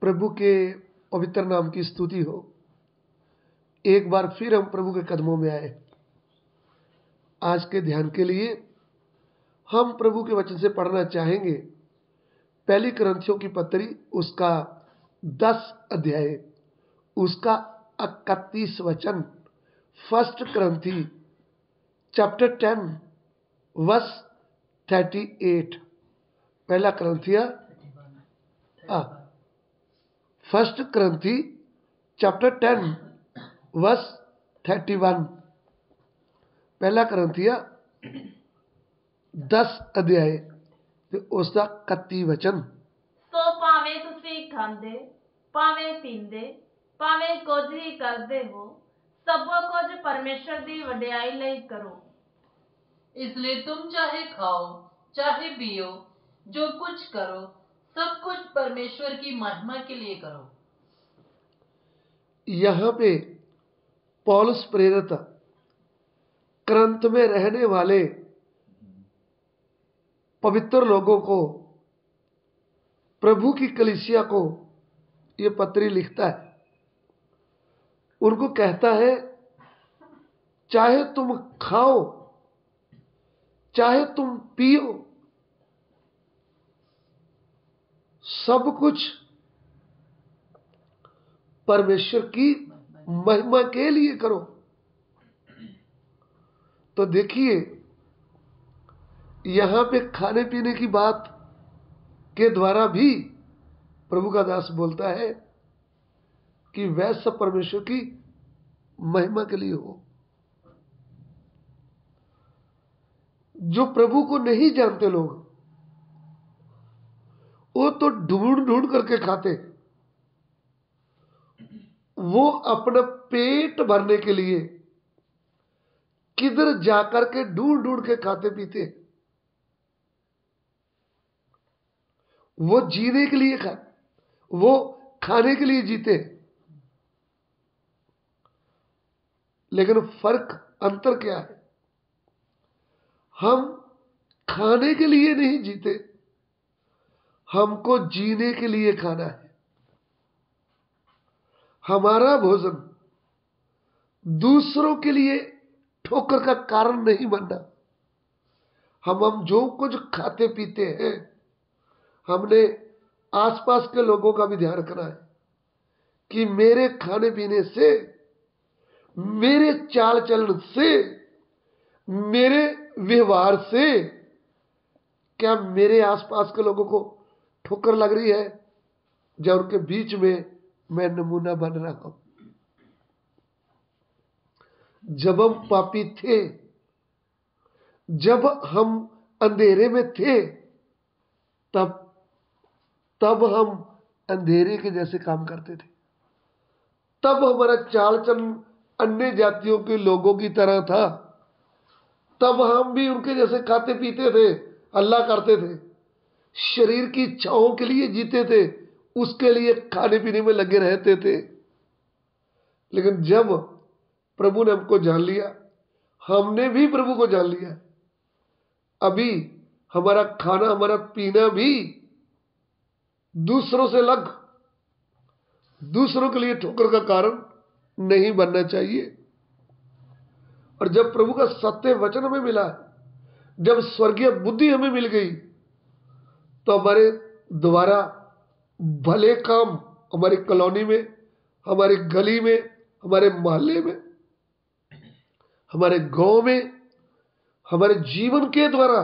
प्रभु के पवित्र नाम की स्तुति हो। एक बार फिर हम प्रभु के कदमों में आए। आज के ध्यान के लिए हम प्रभु के वचन से पढ़ना चाहेंगे पहली कुरिन्थियों की पत्री, उसका 10 अध्याय, उसका 31 वचन। फर्स्ट कुरिन्थी चैप्टर 10 वर्स 38। पहला कुरिन्थिया फर्स्ट कुरिन्थी चैप्टर 10 वर्स 31। पहला कुरिन्थिया 10 अध्याय ते उसका 31 वचन। सो भावें तुसीं खांदे, भावें पींदे, भावें कुछ ही करदे हो, सब कुछ परमेश्वर दी वडियाई लई करो। इसलिए तुम चाहे खाओ चाहे पियो, जो कुछ करो सब कुछ परमेश्वर की महिमा के लिए करो। यहाँ पे पौलुस प्रेरित कुरिन्थ में रहने वाले पवित्र लोगों को, प्रभु की कलीसिया को ये पत्री लिखता है। उनको कहता है, चाहे तुम खाओ चाहे तुम पियो, सब कुछ परमेश्वर की महिमा के लिए करो। तो देखिए, यहां पे खाने पीने की बात के द्वारा भी प्रभु का दास बोलता है कि वह सब परमेश्वर की महिमा के लिए हो। जो प्रभु को नहीं जानते लोग, वो तो ढूंढ ढूंढ करके खाते। वो अपना पेट भरने के लिए किधर जाकर के ढूंढ ढूंढ के खाते पीते। वो जीने के लिए वो खाने के लिए जीते। लेकिन फर्क, अंतर क्या है? हम खाने के लिए नहीं जीते, हमको जीने के लिए खाना है। हमारा भोजन दूसरों के लिए ठोकर का कारण नहीं बनना। हम जो कुछ खाते पीते हैं, हमने आसपास के लोगों का भी ध्यान रखना है कि मेरे खाने पीने से, मेरे चाल चलन से, मेरे व्यवहार से क्या मेरे आसपास के लोगों को ठोकर लग रही है, या उनके बीच में मैं नमूना बन रहा हूं। जब हम पापी थे, जब हम अंधेरे में थे, तब हम अंधेरे के जैसे काम करते थे। तब हमारा चाल चलन अन्य जातियों के लोगों की तरह था। तब हम भी उनके जैसे खाते पीते थे, अल्लाह करते थे, शरीर की इच्छाओं के लिए जीते थे, उसके लिए खाने पीने में लगे रहते थे। लेकिन जब प्रभु ने हमको जान लिया, हमने भी प्रभु को जान लिया, अभी हमारा खाना, हमारा पीना भी दूसरों से अलग, दूसरों के लिए ठोकर का कारण नहीं बनना चाहिए। और जब प्रभु का सत्य वचन हमें मिला, जब स्वर्गीय बुद्धि हमें मिल गई, तो हमारे द्वारा भले काम हमारी कॉलोनी में, हमारी गली में, हमारे मोहल्ले में, हमारे गांव में, हमारे जीवन के द्वारा,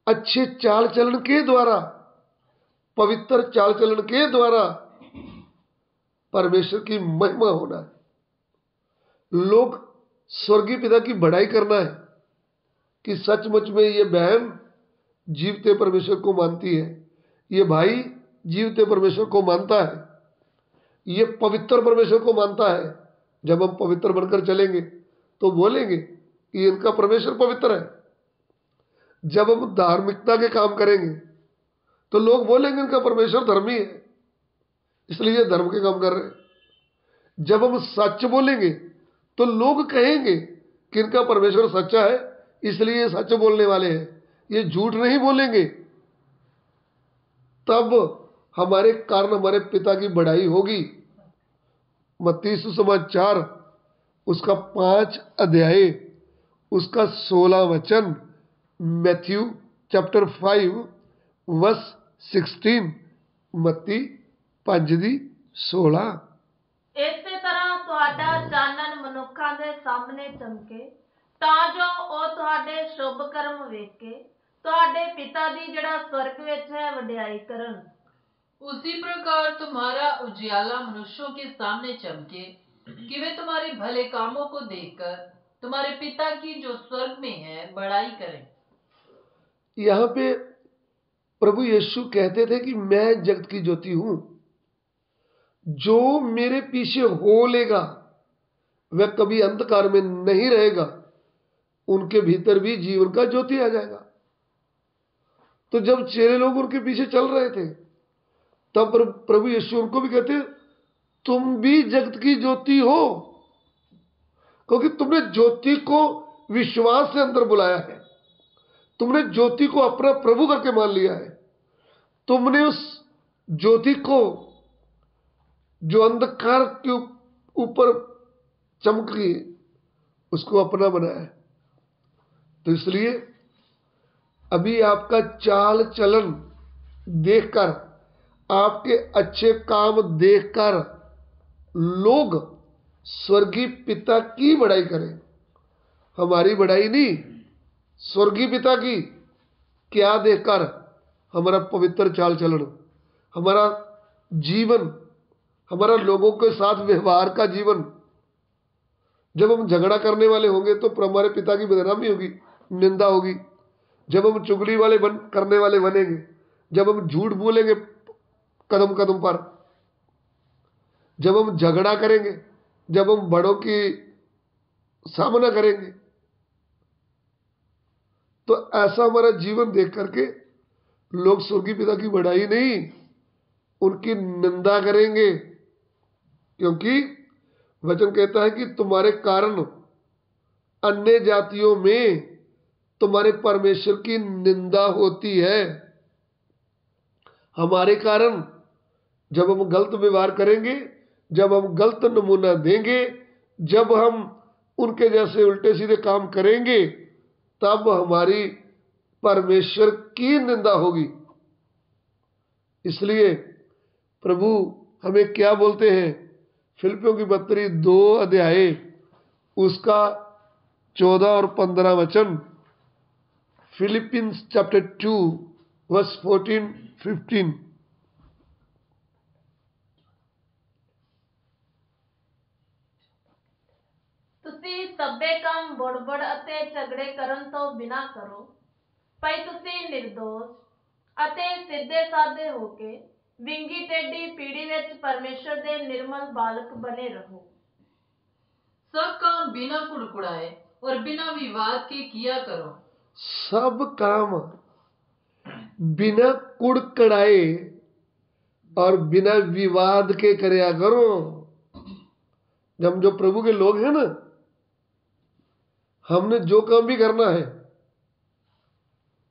अच्छे चाल चलन के द्वारा, पवित्र चाल चलन के द्वारा परमेश्वर की महिमा होना है। लोग स्वर्गीय पिता की बढ़ाई करना है कि सचमुच में ये बहन जीवते परमेश्वर को मानती है, ये भाई जीवते परमेश्वर को मानता है, ये पवित्र परमेश्वर को मानता है। जब हम पवित्र बनकर चलेंगे तो बोलेंगे कि इनका परमेश्वर पवित्र है। जब हम धार्मिकता के काम करेंगे तो लोग बोलेंगे इनका परमेश्वर धर्मी है, इसलिए धर्म के काम कर रहे हैं। जब हम सच बोलेंगे तो लोग कहेंगे कि इनका परमेश्वर सच्चा है, इसलिए सच बोलने वाले हैं, ये झूठ नहीं बोलेंगे। तब हमारे कारण हमारे पिता की बढ़ाई होगी। मत्ती सुसमाचार उसका 5 अध्याय उसका 16 वचन, मैथ्यू चैप्टर 5 वर्स 16, मत्ती 5 ਦੀ 16। ਇਸੇ ਤਰ੍ਹਾਂ ਤੁਹਾਡਾ ਚਾਨਣ ਮਨੁੱਖਾਂ ਦੇ ਸਾਹਮਣੇ ਚਮਕੇ, ਤਾਂ ਜੋ ਉਹ ਤੁਹਾਡੇ ਸ਼ੁਭ ਕਰਮ ਵੇਖ ਕੇ ਤੁਹਾਡੇ ਪਿਤਾ ਦੀ ਜਿਹੜਾ स्वर्ग ਵਿੱਚ ਹੈ ਵਡਿਆਈ ਕਰਨ। उसी प्रकार तुम्हारा उजियाला मनुष्यों के सामने चमके कि वे तुम्हारे भले कामों को देखकर तुम्हारे पिता की जो स्वर्ग में है बड़ाई करें। यहाँ पे प्रभु यीशु कहते थे कि मैं जगत की ज्योति हूं, जो मेरे पीछे हो लेगा वह कभी अंधकार में नहीं रहेगा, उनके भीतर भी जीवन का ज्योति आ जाएगा। तो जब चेले लोग उनके पीछे चल रहे थे तब प्रभु यीशु उनको भी कहते तुम भी जगत की ज्योति हो, क्योंकि तुमने ज्योति को विश्वास से अंदर बुलाया है, तुमने ज्योति को अपना प्रभु करके मान लिया है, तुमने उस ज्योति को जो अंधकार के ऊपर चमकी उसको अपना बनाया। तो इसलिए अभी आपका चाल चलन देखकर, आपके अच्छे काम देखकर लोग स्वर्गीय पिता की बड़ाई करें, हमारी बड़ाई नहीं, स्वर्गीय पिता की। क्या देखकर? हमारा पवित्र चाल चलन, हमारा जीवन, हमारा लोगों के साथ व्यवहार का जीवन। जब हम झगड़ा करने वाले होंगे तो हमारे पिता की बदनामी होगी, निंदा होगी। जब हम चुगली वाले करने वाले बनेंगे, जब हम झूठ बोलेंगे कदम कदम पर, जब हम झगड़ा करेंगे, जब हम बड़ों की सामना करेंगे, तो ऐसा हमारा जीवन देख करके लोग स्वर्गीय पिता की बढ़ाई नहीं, उनकी निंदा करेंगे। क्योंकि वचन कहता है कि तुम्हारे कारण अन्य जातियों में तुम्हारे परमेश्वर की निंदा होती है। हमारे कारण जब हम गलत व्यवहार करेंगे, जब हम गलत नमूना देंगे, जब हम उनके जैसे उल्टे सीधे काम करेंगे, तब हमारी परमेश्वर की निंदा होगी। इसलिए प्रभु हमें क्या बोलते हैं? फिलिपियों की पत्री 2 अध्याय उसका 14 और 15 वचन, फिलिपियंस चैप्टर 2 वर्स 14-15। ਤੁਸੀਂ ਸਭੇ ਕੰਮ ਬੜਬੜ ਅਤੇ ਝਗੜੇ ਕਰਨ ਤੋਂ ਬਿਨਾਂ ਕਰੋ, ਭਈ ਤੁਸੀਂ ਨਿਰਦੋਸ਼ ਅਤੇ ਸਿੱਧੇ ਸਾਦੇ ਹੋ ਕੇ ਵਿੰਗੀ ਟੇਢੀ ਪੀੜੀ ਵਿੱਚ ਪਰਮੇਸ਼ਰ ਦੇ ਨਿਰਮਲ ਬਾਲਕ ਬਣੇ ਰਹੋ। सब काम बिना कुड़कुड़ाए और बिना विवाद के किया करो। सब काम बिना कुड़कड़ाए और बिना विवाद के करया करो। जब जो प्रभु के लोग हैं ना, हमने जो काम भी करना है,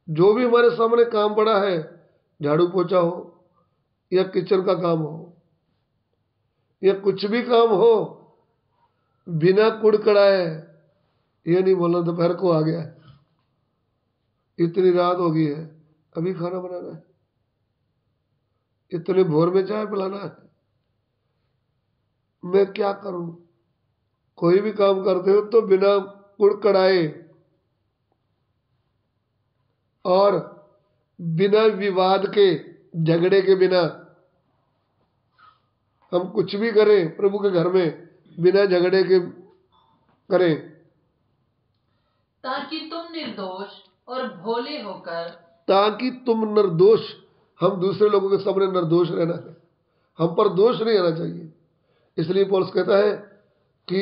जो भी हमारे सामने काम पड़ा है, झाड़ू पोछा हो या किचन का काम हो या कुछ भी काम हो, बिना कुड़कड़ाए, ये नहीं बोलना दोपहर को आ गया है, इतनी रात हो गई है, अभी खाना बनाना है, इतने भोर में चाय पिलाना है, मैं क्या करूं। कोई भी काम करते हो तो बिना कुड़कड़ाए और बिना विवाद के, झगड़े के बिना हम कुछ भी करें प्रभु के घर में, बिना झगड़े के करें, ताकि तुम निर्दोष और भोले होकर, ताकि तुम निर्दोष, हम दूसरे लोगों के सामने निर्दोष रहना है, हम पर दोष नहीं आना चाहिए। इसलिए पौलुस कहता है कि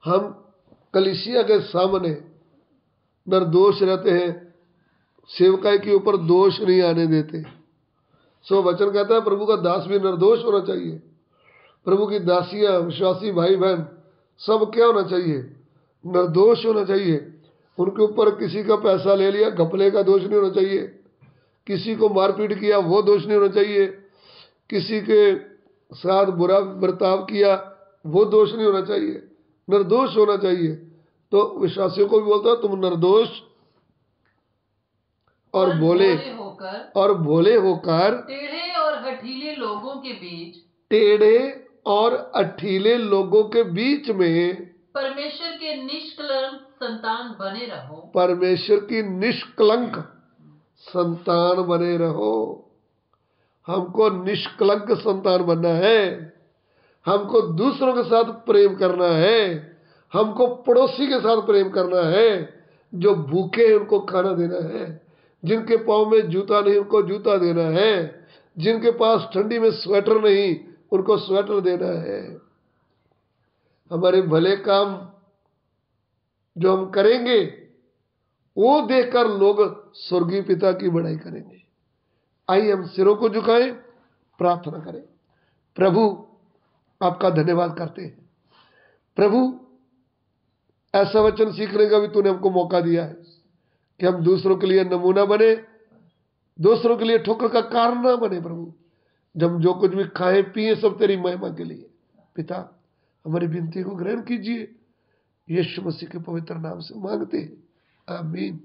हम कलीसिया के सामने निर्दोष रहते हैं, सेवकाई के ऊपर दोष नहीं आने देते। सो वचन कहता है प्रभु का दास भी निर्दोष होना चाहिए। प्रभु की दासियां, विश्वासी भाई बहन सब क्या होना चाहिए? निर्दोष होना चाहिए। उनके ऊपर किसी का पैसा ले लिया, घपले का दोष नहीं होना चाहिए, किसी को मारपीट किया वो दोष नहीं होना चाहिए, किसी के साथ बुरा बर्ताव किया वो दोष नहीं होना चाहिए, निर्दोष होना चाहिए। तो विश्वासियों को भी बोलता है तुम निर्दोष और भोले होकर टेढ़े और हठीले लोगों के बीच में परमेश्वर के निष्कलंक संतान बने रहो। परमेश्वर की निष्कलंक संतान बने रहो। हमको निष्कलंक संतान बनना है, हमको दूसरों के साथ प्रेम करना है, हमको पड़ोसी के साथ प्रेम करना है, जो भूखे हैं उनको खाना देना है, जिनके पाँव में जूता नहीं उनको जूता देना है, जिनके पास ठंडी में स्वेटर नहीं उनको स्वेटर देना है। हमारे भले काम जो हम करेंगे वो देखकर लोग स्वर्गीय पिता की बड़ाई करेंगे। आइए हम सिरों को झुकाएं, प्रार्थना करें। प्रभु आपका धन्यवाद करते हैं। प्रभु ऐसा वचन सीखने का भी तूने हमको मौका दिया है कि हम दूसरों के लिए नमूना बने, दूसरों के लिए ठोकर का कारण ना बने। प्रभु जब जो कुछ भी खाएं पिए सब तेरी महिमा के लिए। पिता हमारी विनती को ग्रहण कीजिए, यीशु मसीह के पवित्र नाम से मांगते हैं, आमीन।